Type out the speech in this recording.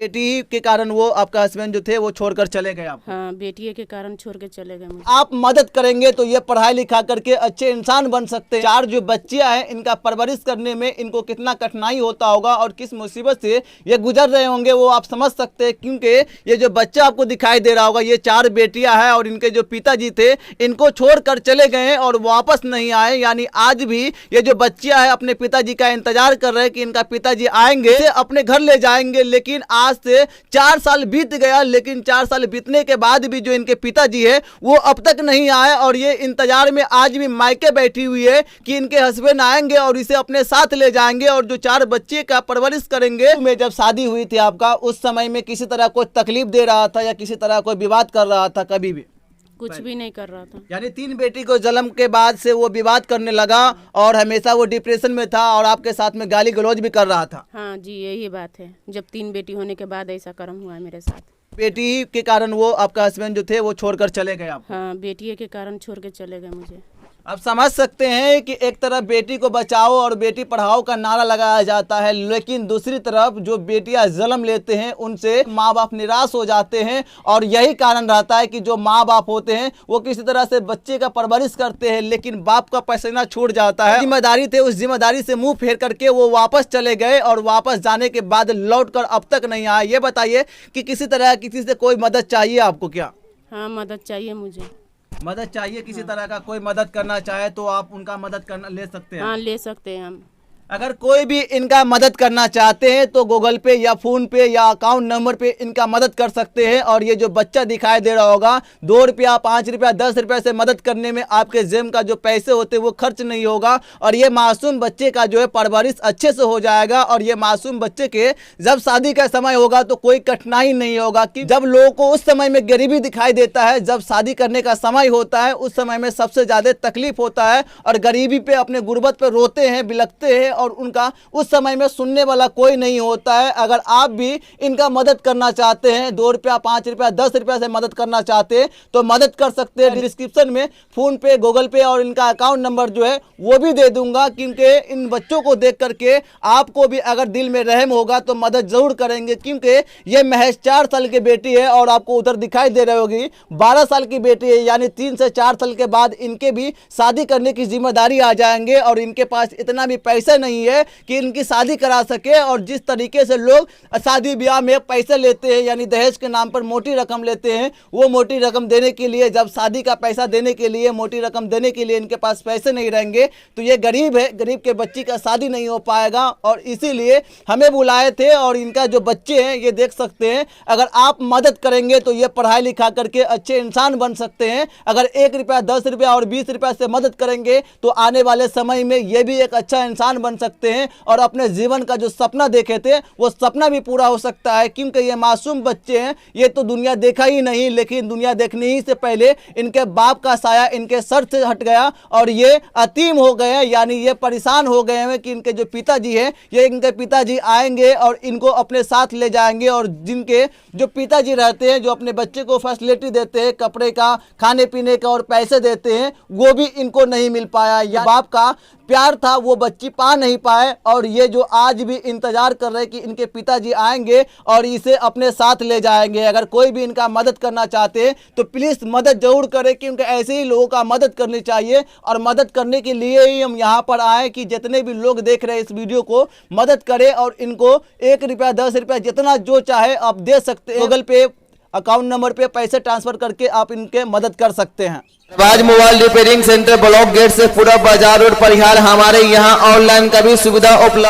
बेटी के कारण वो आपका हस्बैंड जो थे वो छोड़कर चले गए आपको। हाँ, बेटी के कारण छोड़ के चले गए मुझे। आप मदद करेंगे तो ये पढ़ाई लिखा करके अच्छे इंसान बन सकते हैं। 4 जो बच्चियां हैं इनका परवरिश करने में इनको कितना कठिनाई होता होगा और किस मुसीबत से ये गुजर रहे होंगे वो आप समझ सकते हैं, क्योंकि ये जो बच्चा आपको दिखाई दे रहा होगा ये 4 बेटियां हैं और इनके जो पिताजी थे इनको छोड़कर चले गए और वापस नहीं आए। यानी आज भी ये जो बच्चियां हैं अपने पिताजी का इंतजार कर रहे हैं कि इनका पिताजी आएंगे अपने घर ले जाएंगे, लेकिन आज से 4 साल बीत गया। लेकिन 4 साल बीतने के बाद भी जो इनके पिताजी है वो अब तक नहीं आए और ये इंतजार में आज भी मायके बैठी हुई है कि इनके हस्बैंड आएंगे और इसे अपने साथ ले जाएंगे और जो 4 बच्चे का परवरिश करेंगे। में जब शादी हुई थी आपका उस समय में किसी तरह कोई तकलीफ दे रहा था या किसी तरह कोई विवाद कर रहा था? कभी भी कुछ भी नहीं कर रहा था। यानी 3 बेटी को जन्म के बाद से वो विवाद करने लगा और हमेशा वो डिप्रेशन में था और आपके साथ में गाली गलौज भी कर रहा था। हाँ जी, यही बात है। जब 3 बेटी होने के बाद ऐसा कर्म हुआ है मेरे साथ। बेटी के कारण वो आपका हस्बैंड जो थे वो छोड़कर चले गए आपको। हाँ, बेटी के कारण छोड़ के चले गए मुझे। अब समझ सकते हैं कि एक तरफ बेटी को बचाओ और बेटी पढ़ाओ का नारा लगाया जाता है, लेकिन दूसरी तरफ जो बेटियां जन्म लेते हैं उनसे माँ बाप निराश हो जाते हैं और यही कारण रहता है कि जो माँ बाप होते हैं वो किसी तरह से बच्चे का परवरिश करते हैं, लेकिन बाप का पसीना छूट जाता है। जिम्मेदारी थे, उस जिम्मेदारी से मुंह फेर करके वो वापस चले गए और वापस जाने के बाद लौटकर अब तक नहीं आए। ये बताइए कि किसी तरह किसी से कोई मदद चाहिए आपको क्या? हाँ, मदद चाहिए मुझे। मदद चाहिए किसी तरह का, कोई मदद करना चाहे तो आप उनका मदद करना ले सकते हैं। हाँ, ले सकते हैं हम। अगर कोई भी इनका मदद करना चाहते हैं तो गूगल पे या फोन पे या अकाउंट नंबर पे इनका मदद कर सकते हैं। और ये जो बच्चा दिखाई दे रहा होगा 2 रुपया 5 रुपया 10 रुपया से मदद करने में आपके जेब का जो पैसे होते हैं वो खर्च नहीं होगा और ये मासूम बच्चे का जो है परवरिश अच्छे से हो जाएगा। और ये मासूम बच्चे के जब शादी का समय होगा तो कोई कठिनाई नहीं होगा कि जब लोगों को उस समय में गरीबी दिखाई देता है, जब शादी करने का समय होता है उस समय में सबसे ज्यादा तकलीफ होता है और गरीबी पे अपने गुर्बत पे रोते हैं, बिलखते हैं और उनका उस समय में सुनने वाला कोई नहीं होता है। अगर आप भी इनका मदद करना चाहते हैं, 2 रुपया 5 रुपया 10 रुपया से मदद करना चाहते हैं तो मदद कर सकते हैं। डिस्क्रिप्शन में फोन पे, गूगल पे और इनका अकाउंट नंबर जो है वो भी दे दूंगा, क्योंकि इन बच्चों को देख करके आपको भी अगर दिल में रहम होगा तो मदद जरूर करेंगे, क्योंकि ये महज 4 साल की बेटी है और आपको उधर दिखाई दे रही होगी 12 साल की बेटी है। यानी 3 से 4 साल के बाद इनके भी शादी करने की जिम्मेदारी आ जाएंगे और इनके पास इतना भी पैसा नहीं है कि इनकी शादी करा सके। और जिस तरीके से लोग शादी ब्याह में पैसे लेते हैं यानी दहेज के नाम पर मोटी रकम लेते हैं, वो मोटी रकम देने के लिए, जब शादी का पैसा देने के लिए, मोटी रकम देने के लिए इनके पास पैसे नहीं रहेंगे तो ये गरीब है, गरीब के बच्ची का शादी नहीं हो पाएगा। और इसीलिए हमें बुलाए थे और इनका जो बच्चे हैं ये देख सकते हैं। अगर आप मदद करेंगे तो ये पढ़ाई लिखा करके अच्छे इंसान बन सकते हैं। अगर 1 रुपया 10 रुपया और 20 रुपया से मदद करेंगे तो आने वाले समय में ये भी एक अच्छा इंसान बन सकते हैं और अपने जीवन का जो सपना देखे थे वो सपना भी पूरा हो सकता है। क्योंकि ये मासूम बच्चे हैं, ये तो दुनिया देखा ही नहीं, लेकिन दुनिया देखने ही से पहले इनके बाप का साया इनके सर से हट गया और ये अतीम हो गए हैं। यानी ये परेशान हो गए हैं कि इनके जो पिताजी हैं ये इनके पिताजी आएंगे और इनको अपने साथ ले जाएंगे। और जिनके जो पिताजी रहते हैं, जो अपने बच्चे को फैसिलिटी देते हैं, कपड़े का, खाने पीने का और पैसे देते हैं, वो भी इनको नहीं मिल पाया। या बाप का प्यार था वो बच्ची पा नहीं पाए और ये जो आज भी इंतजार कर रहे हैं कि इनके पिताजी आएंगे और इसे अपने साथ ले जाएंगे। अगर कोई भी इनका मदद करना चाहते हैं तो प्लीज मदद जरूर करें, क्योंकि ऐसे ही लोगों का मदद करनी चाहिए। और मदद करने के लिए ही हम यहाँ पर आए कि जितने भी लोग देख रहे हैं इस वीडियो को मदद करें और इनको 1 रुपया 10 रुपया जितना जो चाहे आप दे सकते हैं। गूगल पे, अकाउंट नंबर पे पैसे ट्रांसफर करके आप इनके मदद कर सकते हैं। Raj mobile repairing centre, block gate से पूरा बाजार रोड, परिहार। हमारे यहाँ ऑनलाइन का भी सुविधा उपलब्ध।